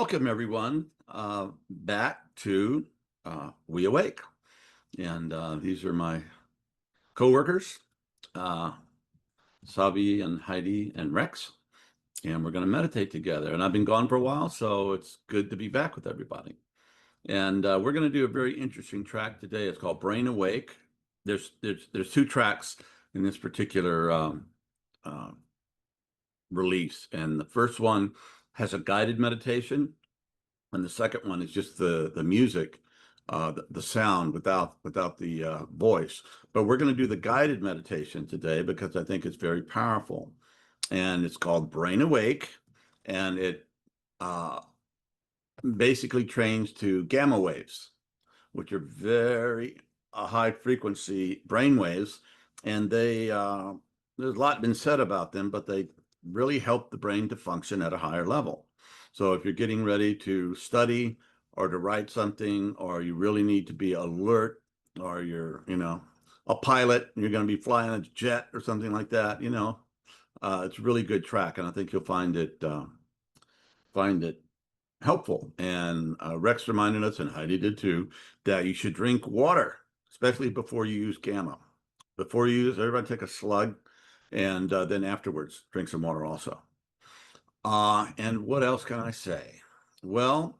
Welcome everyone back to WeAwake. And these are my coworkers, uh, Savi and Heidi and Rex. And we're going to meditate together. And I've been gone for a while, so it's good to be back with everybody. And we're going to do a very interesting track today. It's called Brain Awake. There's two tracks in this particular uh, release. And the first one has a guided meditation. And the second one is just the music, the sound without the voice. But we're going to do the guided meditation today because I think it's very powerful. And it's called Brain Awake, and it basically trains to gamma waves, which are very high frequency brain waves. And there's a lot been said about them, but they really help the brain to function at a higher level. So if you're getting ready to study or to write something, or you really need to be alert, or you're, a pilot and you're going to be flying a jet or something like that, it's a really good track. And I think you'll find it helpful. And Rex reminded us, and Heidi did too, that you should drink water, especially before you use gamma. Before you use, everybody take a slug, and then afterwards drink some water also. And what else can I say? Well,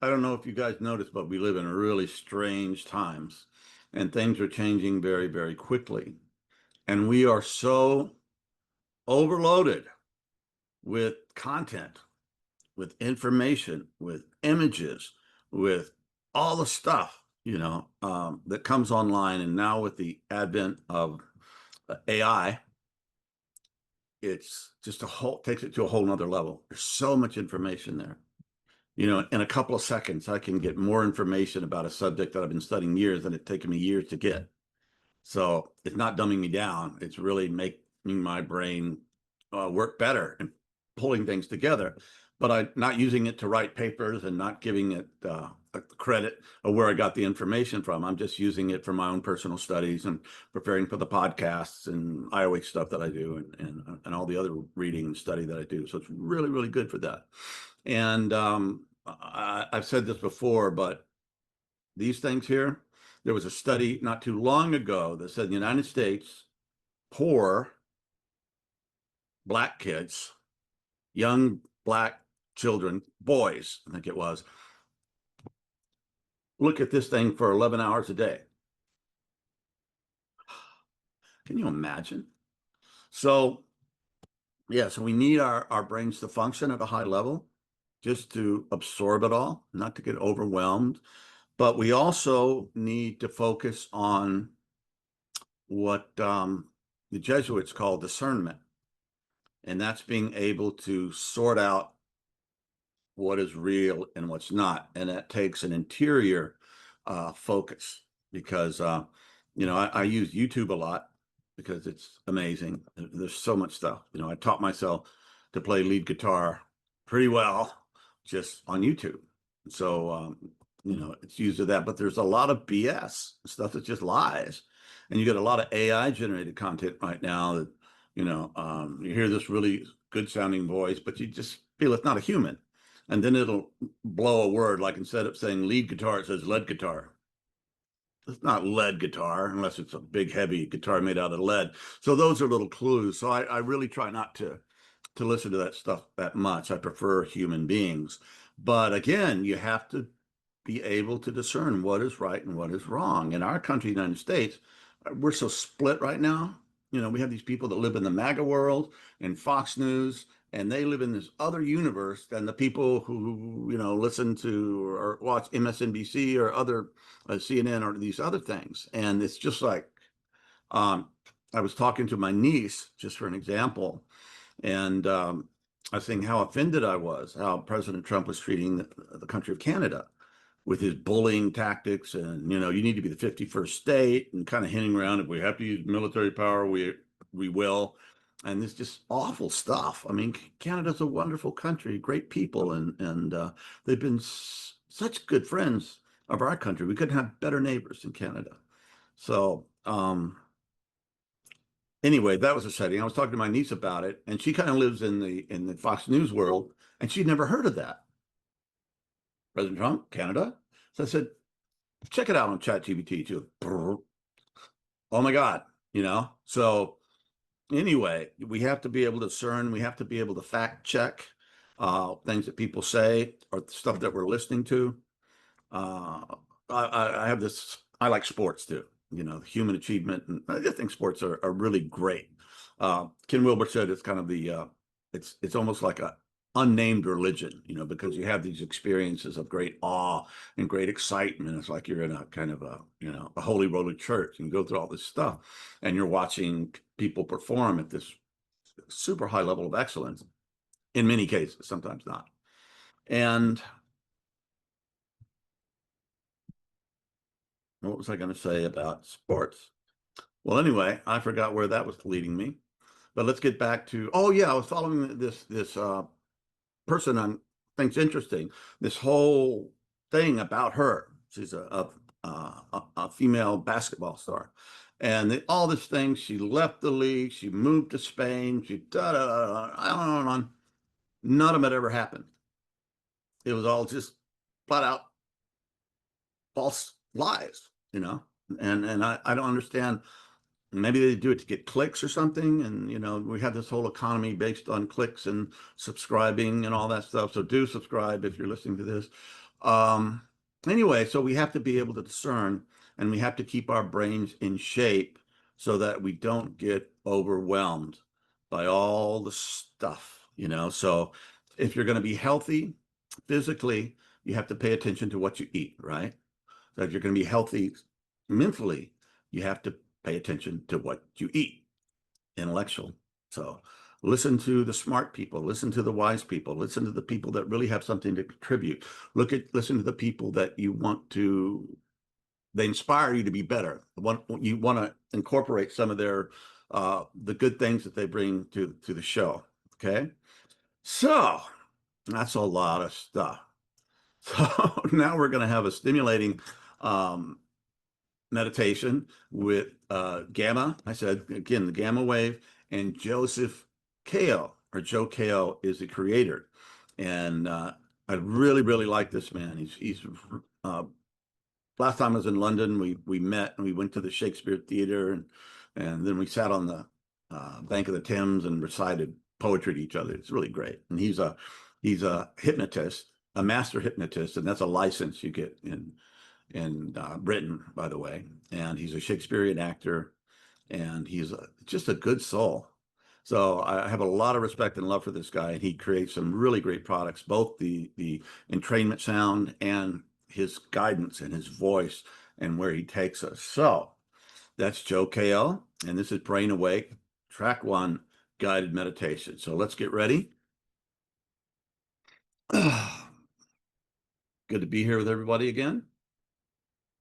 I don't know if you guys noticed, but we live in really strange times, and things are changing very, very quickly. And we are so overloaded with content, with information, with images, with all the stuff, that comes online. And now with the advent of AI, it's just takes it to a whole nother level. There's so much information there. In a couple of seconds, I can get more information about a subject that I've been studying years and it's taken me years to get. So it's not dumbing me down. It's really making my brain work better and pulling things together. But I'm not using it to write papers and not giving it credit of where I got the information from. I'm just using it for my own personal studies and preparing for the podcasts and WeAwake stuff that I do, and all the other reading and study that I do. So it's really, really good for that. And I've said this before, but these things here, there was a study not too long ago that said in the United States, poor Black kids, young Black children, boys, I think it was, look at this thing for 11 hours a day. Can you imagine? So, yeah, so we need our brains to function at a high level, just to absorb it all, not to get overwhelmed. But we also need to focus on what the Jesuits call discernment. And that's being able to sort out what is real and what's not. And that takes an interior focus because, I use YouTube a lot because it's amazing. There's so much stuff. I taught myself to play lead guitar pretty well just on YouTube. So, it's used to that, but there's a lot of BS stuff that's just lies. And you get a lot of AI generated content right now that, you hear this really good sounding voice, but you just feel it's not a human. And then it'll blow a word, like instead of saying lead guitar, it says lead guitar. It's not lead guitar unless it's a big, heavy guitar made out of lead. So those are little clues. So I really try not to listen to that stuff that much. I prefer human beings. But again, you have to be able to discern what is right and what is wrong. In our country, the United States, we're so split right now. We have these people that live in the MAGA world and Fox News, and they live in this other universe than the people who, listen to or watch MSNBC or other CNN or these other things. And it's just like, I was talking to my niece, just for an example, and I was saying how offended I was, how President Trump was treating the country of Canada with his bullying tactics, and you need to be the 51st state, and kind of hinting around, if we have to use military power, we will. And it's just awful stuff. I mean, Canada's a wonderful country, great people, and they've been such good friends of our country. We couldn't have better neighbors in Canada. So anyway, that was a setting. I was talking to my niece about it, and she kind of lives in the Fox News world, and she'd never heard of that. President Trump, Canada. So I said, check it out on ChatGPT too. Oh my God, So anyway, we have to be able to discern. We have to be able to fact check things that people say or stuff that we're listening to. I have this. I like sports too. Human achievement, and I just think sports are really great. Ken Wilber said it's kind of it's almost like a unnamed religion, because you have these experiences of great awe and great excitement. It's like you're in a kind of a holy roller church, and you go through all this stuff, and you're watching people perform at this super high level of excellence. In many cases, sometimes not. And what was I going to say about sports? Well, anyway, I forgot where that was leading me. But let's get back to, oh yeah, I was following this person on think's interesting. This whole thing about her. She's a female basketball star, and all this thing. She left the league. She moved to Spain. She on. None of it ever happened. It was all just flat out false lies, And I don't understand. Maybe they do it to get clicks or something. And, we have this whole economy based on clicks and subscribing and all that stuff. So do subscribe if you're listening to this. Anyway, so we have to be able to discern, and we have to keep our brains in shape so that we don't get overwhelmed by all the stuff, So if you're going to be healthy physically, you have to pay attention to what you eat, right? So if you're going to be healthy mentally, you have to pay attention to what you eat, intellectual. So listen to the smart people, listen to the wise people, listen to the people that really have something to contribute. Listen to the people that they inspire you to be better. You want to incorporate some of their, the good things that they bring to the show. Okay. So that's a lot of stuff. So now we're going to have a stimulating, meditation with gamma. I said again, the gamma wave, and Joseph Kao, or Joe Kao, is the creator, and I really like this man. He's last time I was in London, we met and we went to the Shakespeare Theater, and then we sat on the bank of the Thames and recited poetry to each other. It's really great, and he's a hypnotist, a master hypnotist, and that's a license you get in Britain, by the way. And he's a Shakespearean actor, and he's just a good soul. So I have a lot of respect and love for this guy, and he creates some really great products, both the entrainment sound and his guidance and his voice and where he takes us. So that's Joe Kao, and this is Brain Awake, track 1, guided meditation. So let's get ready. Good to be here with everybody again.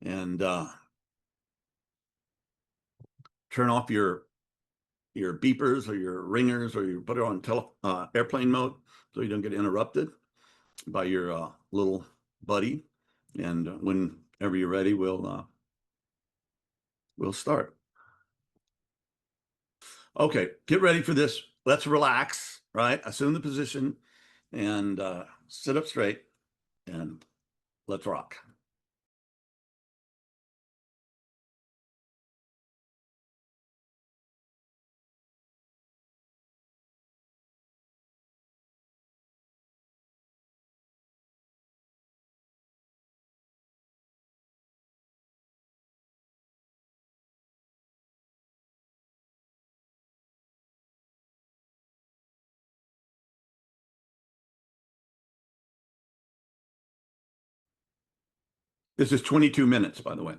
And turn off your beepers or your ringers, or you put it on airplane mode so you don't get interrupted by your little buddy. And whenever you're ready, we'll start. Okay, get ready for this. Let's relax, right? Assume the position and sit up straight, and let's rock. This is 22 minutes, by the way.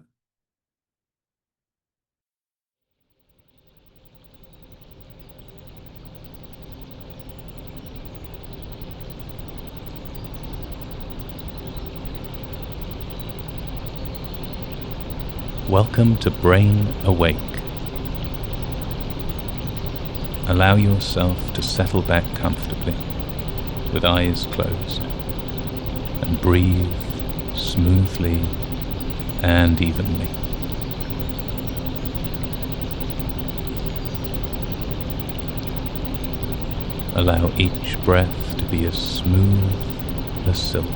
Welcome to Brain Awake. Allow yourself to settle back comfortably with eyes closed, and breathe smoothly and evenly. Allow each breath to be as smooth as silk.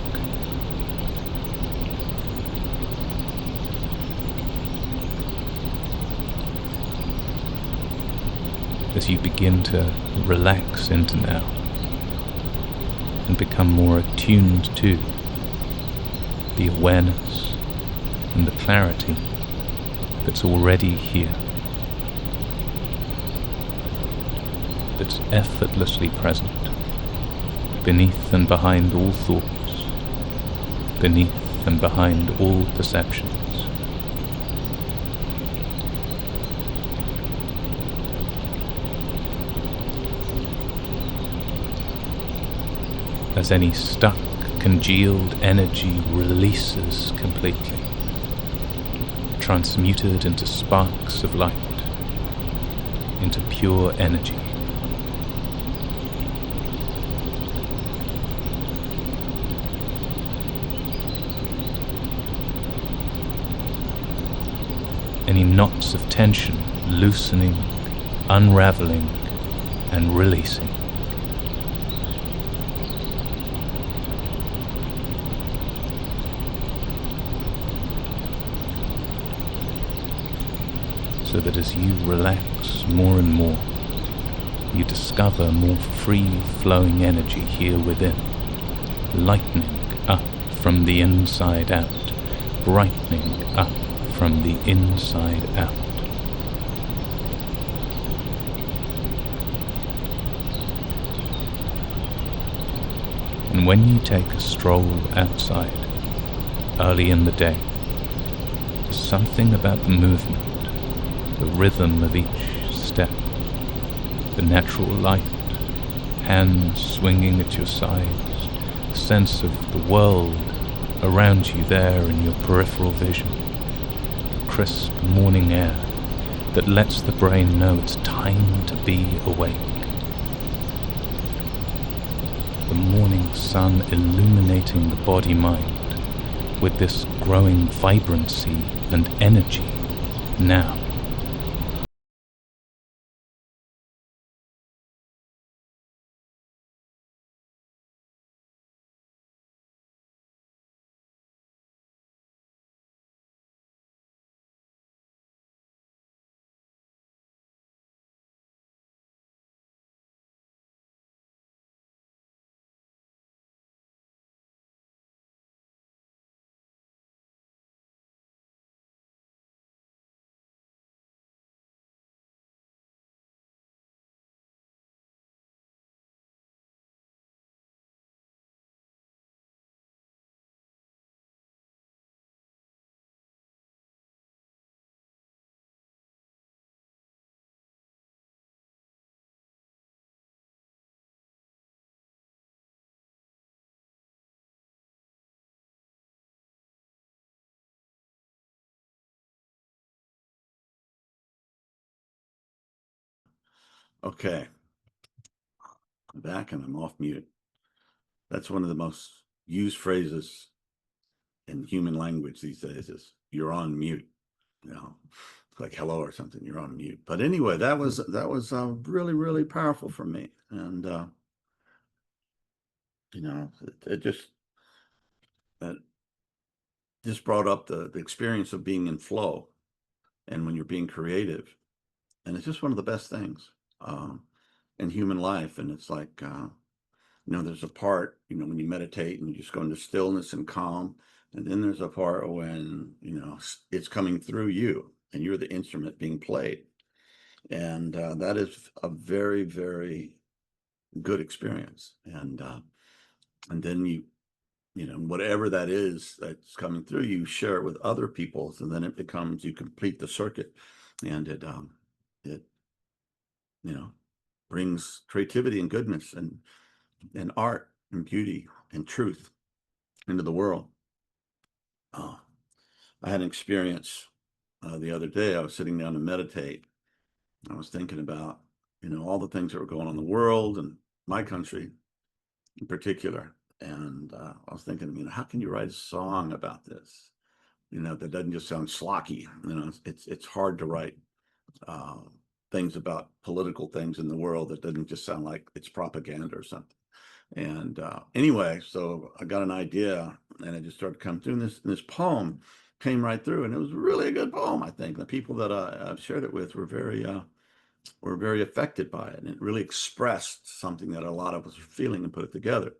as you begin to relax into now and become more attuned to the awareness and the clarity that's already here, that's effortlessly present, beneath and behind all thoughts, beneath and behind all perceptions. As any stuck, congealed energy releases completely, transmuted into sparks of light, into pure energy. Any knots of tension loosening, unraveling, and releasing. So that as you relax more and more, you discover more free-flowing energy here within, lightening up from the inside out, brightening up from the inside out. And when you take a stroll outside, early in the day, there's something about the movement, the rhythm of each step, the natural light, hands swinging at your sides, the sense of the world around you there in your peripheral vision, the crisp morning air that lets the brain know it's time to be awake. The morning sun illuminating the body-mind with this growing vibrancy and energy now. Okay, I'm back and I'm off mute. That's one of the most used phrases in human language these days is you're on mute. You know, like hello or something, you're on mute. But anyway, that was really, really powerful for me. And you know, it just brought up the experience of being in flow and when you're being creative. And it's just one of the best things in human life. And it's like, you know, there's a part, you know, when you meditate and you just go into stillness and calm. And then there's a part when, you know, it's coming through you and you're the instrument being played. And that is a very, very good experience. And then you know, whatever that is that's coming through, you share it with other people. So then it becomes, you complete the circuit, and it you know, brings creativity and goodness and art and beauty and truth into the world. I had an experience the other day. I was sitting down to meditate. I was thinking about, you know, all the things that were going on in the world and my country in particular. And I was thinking, you know, how can you write a song about this? You know, that doesn't just sound schlocky. You know, it's hard to write things about political things in the world that doesn't just sound like it's propaganda or something. And anyway, so I got an idea, and it just started coming through. And this poem came right through, and it was really a good poem. I think the people that I've shared it with were very were very affected by it, and it really expressed something that a lot of us are feeling and put it together.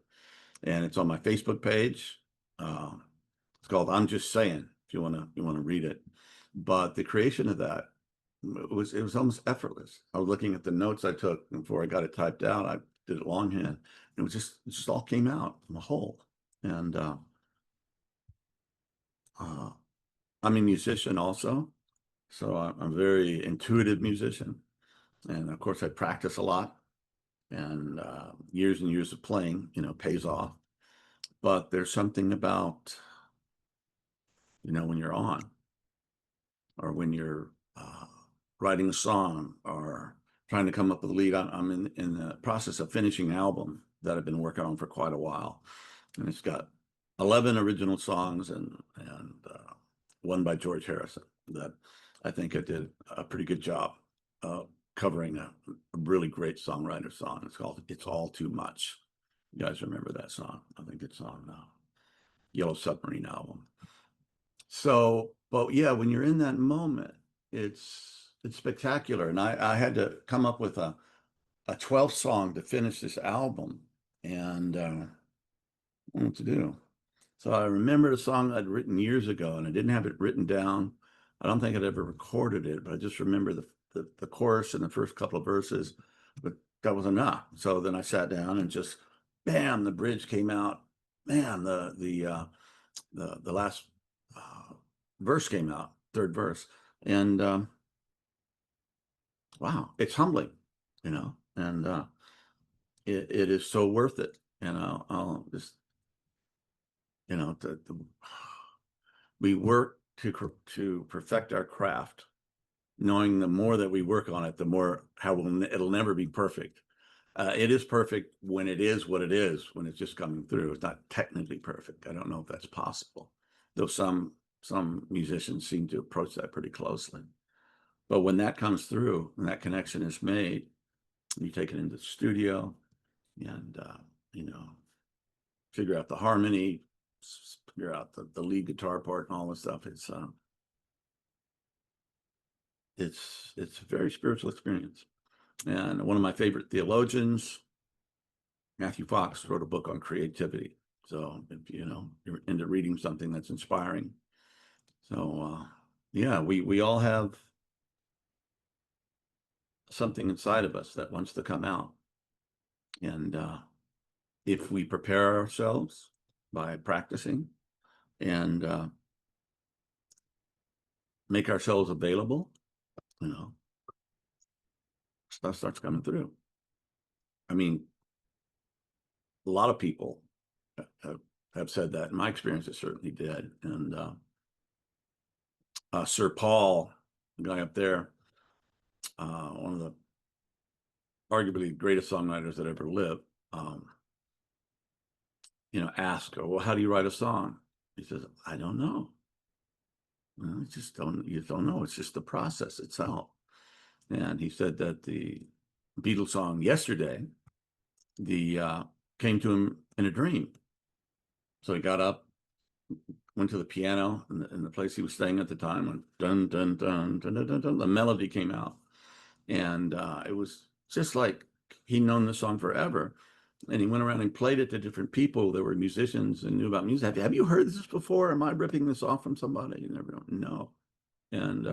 And it's on my Facebook page. It's called "I'm Just Saying." If you want to read it, but the creation of that it was almost effortless. I was looking at the notes I took before I got it typed out. I did it longhand. It just all came out from a whole. And I'm a musician also, so I'm a very intuitive musician, and of course I practice a lot, and years and years of playing, pays off. But there's something about, when you're on, or when you're writing a song, or trying to come up with a lead. I'm in the process of finishing an album that I've been working on for quite a while, and it's got 11 original songs and one by George Harrison that I think I did a pretty good job covering a really great songwriter song. It's called "It's All Too Much." You guys remember that song? I think it's on Yellow Submarine album. So, but yeah, when you're in that moment, it's spectacular. And I had to come up with a 12th song to finish this album, and what to do. So I remembered a song I'd written years ago, and I didn't have it written down. I don't think I'd ever recorded it, but I just remember the chorus and the first couple of verses, but that was enough. So then I sat down and just, bam, the bridge came out. Man, the last verse came out, third verse, and wow, it's humbling, and it is so worth it. And I'll just, we work to perfect our craft, knowing the more that we work on it, the more it'll never be perfect. It is perfect when it is what it is, when it's just coming through. It's not technically perfect. I don't know if that's possible, though some musicians seem to approach that pretty closely. But when that comes through, when that connection is made, you take it into the studio and, figure out the harmony, figure out the lead guitar part and all this stuff. It's a very spiritual experience. And one of my favorite theologians, Matthew Fox, wrote a book on creativity. So if you're into reading something that's inspiring. So yeah, we all have something inside of us that wants to come out. And if we prepare ourselves by practicing and make ourselves available, stuff starts coming through. I mean, a lot of people have said that. In my experience, it certainly did. And Sir Paul, the guy up there, one of the arguably greatest songwriters that ever lived, asked, well, how do you write a song? He says, I don't know. You don't know. It's just the process itself. And he said that the Beatles song "Yesterday" came to him in a dream. So he got up, went to the piano in the place he was staying at the time, and dun dun dun dun dun dun, dun, the melody came out, and it was just like he'd known the song forever. And he went around and played it to different people that were musicians and knew about music. Have you heard this before? Am I ripping this off from somebody? You never know. No. And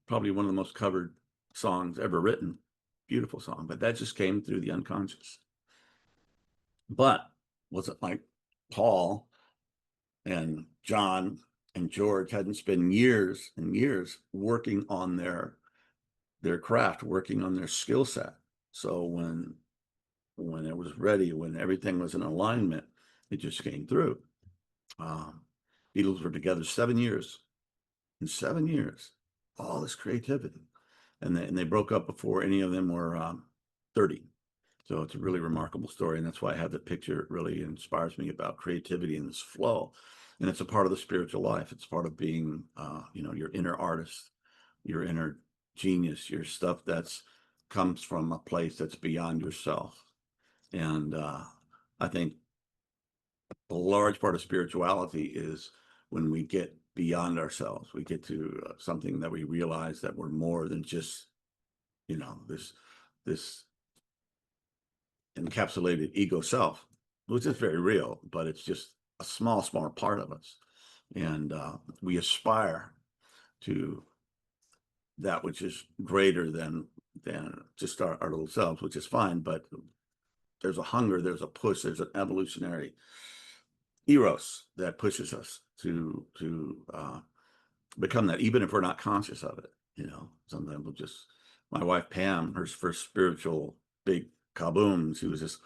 probably one of the most covered songs ever written. Beautiful song, but that just came through the unconscious. But was it like Paul and John and George hadn't spent years and years working on their craft, working on their skill set? So when it was ready, when everything was in alignment, it just came through. Beatles were together 7 years. In 7 years, all this creativity. And they broke up before any of them were 30. So it's a really remarkable story. And that's why I have the picture. It really inspires me about creativity and this flow. And it's a part of the spiritual life. It's part of being, your inner artist, your inner genius, your stuff that's comes from a place that's beyond yourself. And I think a large part of spirituality is when we get beyond ourselves. We get to something that we realize that we're more than just you know, this encapsulated ego self, which is very real, but it's just a small part of us. And we aspire to that which is greater than just our little selves, which is fine, but there's a hunger, there's a push, there's an evolutionary eros that pushes us to become that, even if we're not conscious of it. You know, sometimes we'll just, my wife Pam, her first spiritual big kaboom, she was just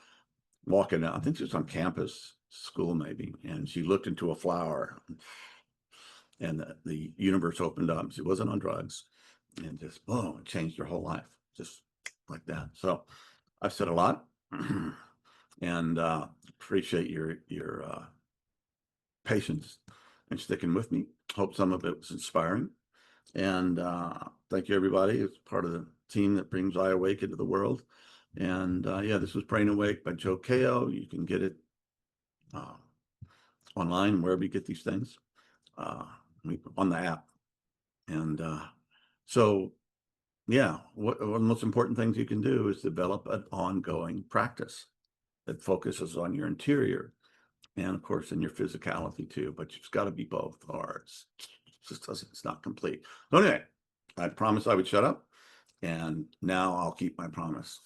walking out, I think she was on campus, school maybe, and she looked into a flower, and the universe opened up. She wasn't on drugs, and just boom, it changed her whole life, just like that. So I've said a lot, and appreciate your patience and sticking with me. Hope some of it was inspiring. And thank you, everybody. It's part of the team that brings WeAwake into the world. And yeah, this was Praying Awake by Joe Ko. You can get it online, wherever you get these things, on the app. And so, yeah, one of the most important things you can do is develop an ongoing practice that focuses on your interior and, of course, in your physicality too. But it's got to be both, or it just doesn't, it's not complete. So anyway, I promised I would shut up, and now I'll keep my promise.